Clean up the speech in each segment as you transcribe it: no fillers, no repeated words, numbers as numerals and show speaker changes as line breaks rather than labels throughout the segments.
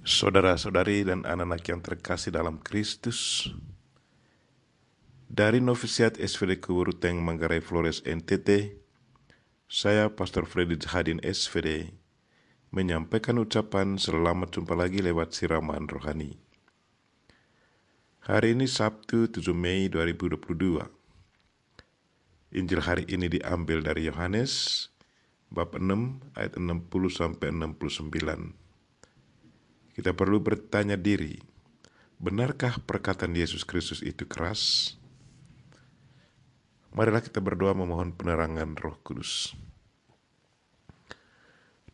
Saudara-saudari dan anak-anak yang terkasih dalam Kristus, dari Novisiat SVD Kuburuteng Manggarai Flores NTT, saya Pastor Freddy Jahadin SVD menyampaikan ucapan selamat jumpa lagi lewat siraman rohani. Hari ini Sabtu 7 Mei 2022. Injil hari ini diambil dari Yohanes bab 6 ayat 60 sampai 69. Kita perlu bertanya diri, benarkah perkataan Yesus Kristus itu keras? Marilah kita berdoa memohon penerangan Roh Kudus.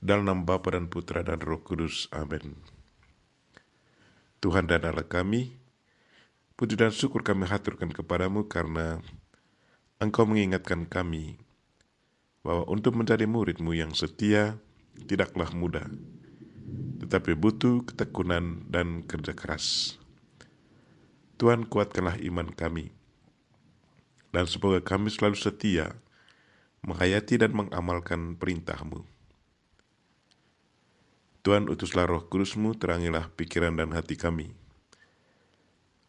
Dalam nama Bapa dan Putra dan Roh Kudus. Amin. Tuhan dan Allah kami, puji dan syukur kami haturkan kepadamu karena Engkau mengingatkan kami bahwa untuk menjadi murid-Mu yang setia tidaklah mudah, tetapi butuh ketekunan dan kerja keras. Tuhan, kuatkanlah iman kami, dan semoga kami selalu setia menghayati dan mengamalkan perintah-Mu. Tuhan, utuslah Roh Kudus-Mu, terangilah pikiran dan hati kami,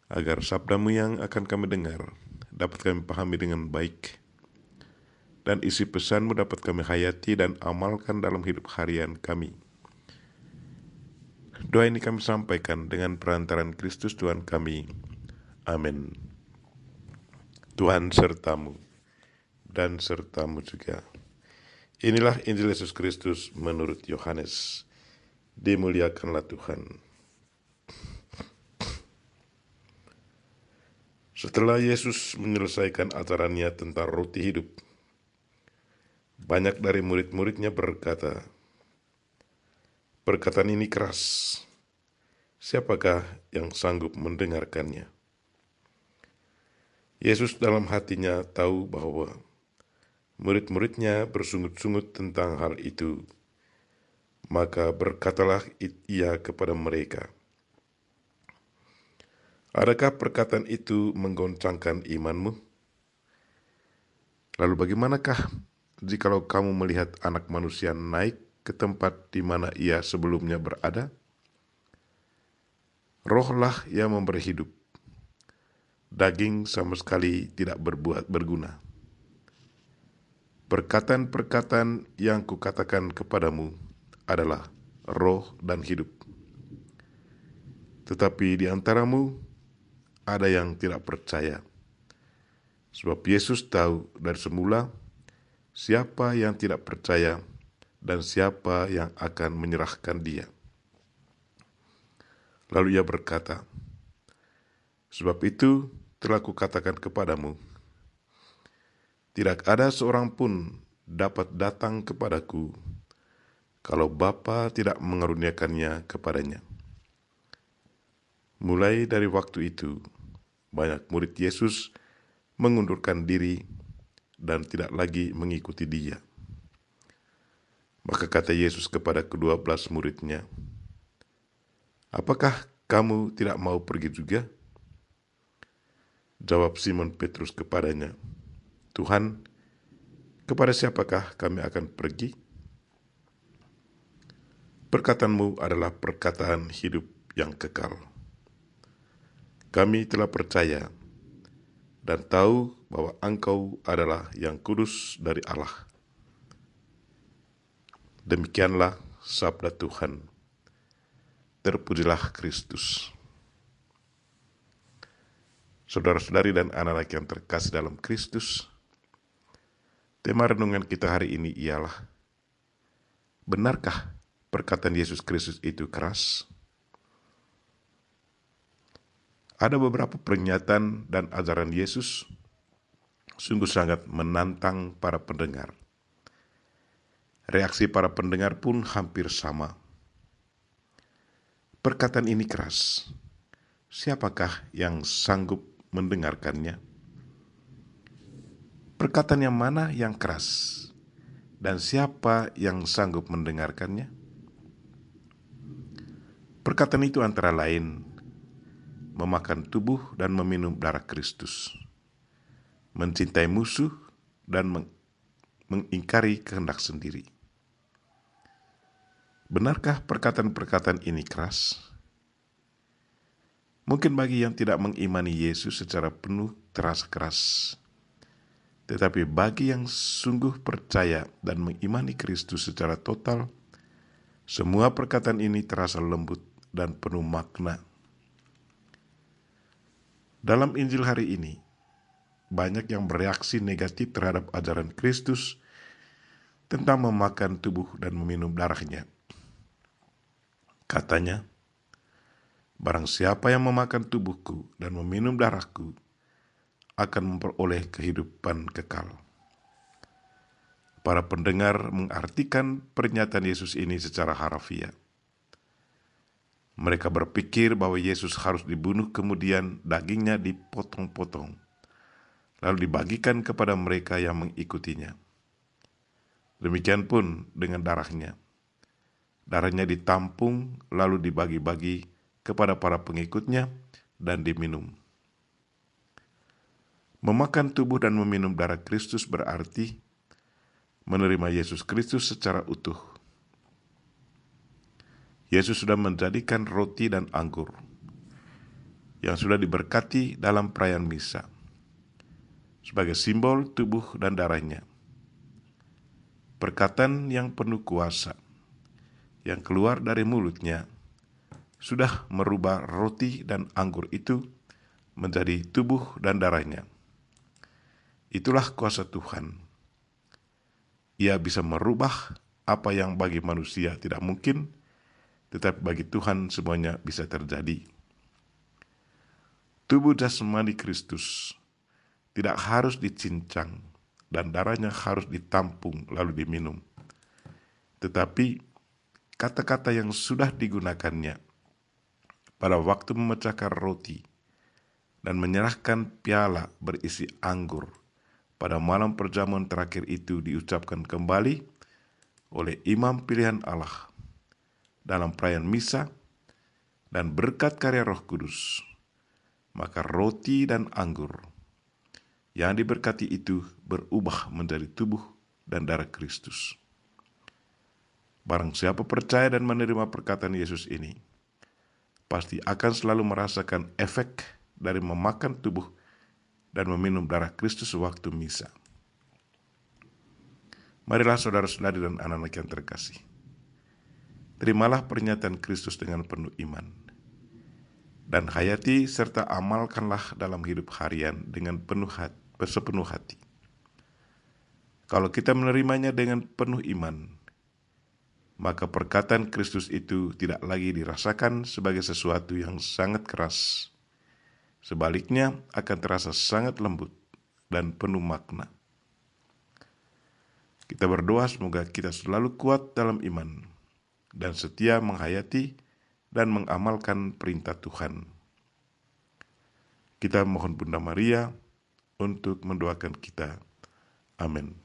agar sabda-Mu yang akan kami dengar dapat kami pahami dengan baik, dan isi pesan-Mu dapat kami hayati dan amalkan dalam hidup harian kami. Doa ini kami sampaikan dengan perantaran Kristus Tuhan kami. Amin. Tuhan sertamu dan sertamu juga. Inilah Injil Yesus Kristus menurut Yohanes. Dimuliakanlah Tuhan. Setelah Yesus menyelesaikan ajarannya tentang roti hidup, banyak dari murid-muridnya berkata, "Perkataan ini keras. Siapakah yang sanggup mendengarkannya?" Yesus dalam hatinya tahu bahwa murid-muridnya bersungut-sungut tentang hal itu. Maka berkatalah ia kepada mereka, "Adakah perkataan itu menggoncangkan imanmu? Lalu bagaimanakah jikalau kamu melihat Anak Manusia naik ke tempat di mana ia sebelumnya berada? Rohlah yang memberi hidup. Daging sama sekali tidak berguna. Perkataan-perkataan yang kukatakan kepadamu adalah roh dan hidup. Tetapi di antaramu ada yang tidak percaya. Sebab Yesus tahu dari semula siapa yang tidak percaya dan siapa yang akan menyerahkan dia. Lalu ia berkata, "Sebab itu telah kukatakan kepadamu, tidak ada seorang pun dapat datang kepadaku kalau Bapa tidak mengaruniakannya kepadanya." Mulai dari waktu itu, banyak murid Yesus mengundurkan diri dan tidak lagi mengikuti dia. Maka kata Yesus kepada ke-12 muridnya, "Apakah kamu tidak mau pergi juga?" Jawab Simon Petrus kepadanya, "Tuhan, kepada siapakah kami akan pergi? Perkataanmu adalah perkataan hidup yang kekal. Kami telah percaya dan tahu bahwa Engkau adalah yang kudus dari Allah." Demikianlah sabda Tuhan. Terpujilah Kristus. Saudara-saudari dan anak-anak yang terkasih dalam Kristus, tema renungan kita hari ini ialah, benarkah perkataan Yesus Kristus itu keras? Ada beberapa pernyataan dan ajaran Yesus sungguh sangat menantang para pendengar. Reaksi para pendengar pun hampir sama. Perkataan ini keras. Siapakah yang sanggup mendengarkannya? Perkataan yang mana yang keras? Dan siapa yang sanggup mendengarkannya? Perkataan itu antara lain memakan tubuh dan meminum darah Kristus, mencintai musuh dan mengingkari kehendak sendiri. Benarkah perkataan-perkataan ini keras? Mungkin bagi yang tidak mengimani Yesus secara penuh terasa keras. Tetapi bagi yang sungguh percaya dan mengimani Kristus secara total, semua perkataan ini terasa lembut dan penuh makna. Dalam Injil hari ini, banyak yang bereaksi negatif terhadap ajaran Kristus tentang memakan tubuh dan meminum darahnya. Katanya, barang siapa yang memakan tubuhku dan meminum darahku akan memperoleh kehidupan kekal. Para pendengar mengartikan pernyataan Yesus ini secara harfiah. Mereka berpikir bahwa Yesus harus dibunuh, kemudian dagingnya dipotong-potong, lalu dibagikan kepada mereka yang mengikutinya. Demikian pun dengan darahnya. Darahnya ditampung, lalu dibagi-bagi kepada para pengikutnya dan diminum. Memakan tubuh dan meminum darah Kristus berarti menerima Yesus Kristus secara utuh. Yesus sudah menjadikan roti dan anggur yang sudah diberkati dalam perayaan misa sebagai simbol tubuh dan darahnya. Perkataan yang penuh kuasa yang keluar dari mulutnya sudah merubah roti dan anggur itu menjadi tubuh dan darahnya. Itulah kuasa Tuhan. Ia bisa merubah apa yang bagi manusia tidak mungkin, tetapi bagi Tuhan semuanya bisa terjadi. Tubuh jasmani Kristus tidak harus dicincang dan darahnya harus ditampung lalu diminum. Tetapi kata-kata yang sudah digunakannya pada waktu memecahkan roti dan menyerahkan piala berisi anggur pada malam perjamuan terakhir itu diucapkan kembali oleh imam pilihan Allah dalam perayaan misa dan berkat karya Roh Kudus, maka roti dan anggur yang diberkati itu berubah menjadi tubuh dan darah Kristus. Barang siapa percaya dan menerima perkataan Yesus ini, pasti akan selalu merasakan efek dari memakan tubuh dan meminum darah Kristus waktu misa. Marilah saudara-saudari dan anak-anak yang terkasih, terimalah pernyataan Kristus dengan penuh iman, dan hayati serta amalkanlah dalam hidup harian dengan sepenuh hati. Kalau kita menerimanya dengan penuh iman, maka perkataan Kristus itu tidak lagi dirasakan sebagai sesuatu yang sangat keras. Sebaliknya akan terasa sangat lembut dan penuh makna. Kita berdoa semoga kita selalu kuat dalam iman dan setia menghayati dan mengamalkan perintah Tuhan. Kita mohon Bunda Maria untuk mendoakan kita. Amin.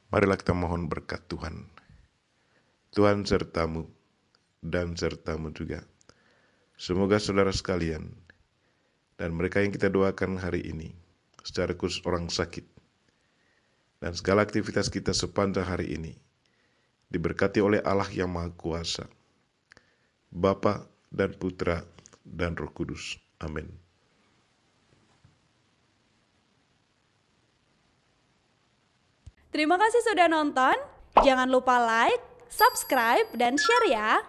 Marilah kita mohon berkat Tuhan. Tuhan sertamu dan sertamu juga. Semoga saudara sekalian dan mereka yang kita doakan hari ini, secara khusus orang sakit, dan segala aktivitas kita sepanjang hari ini, diberkati oleh Allah yang Maha Kuasa, Bapa dan Putra dan Roh Kudus. Amin.
Terima kasih sudah nonton. Jangan lupa like, subscribe, dan share ya.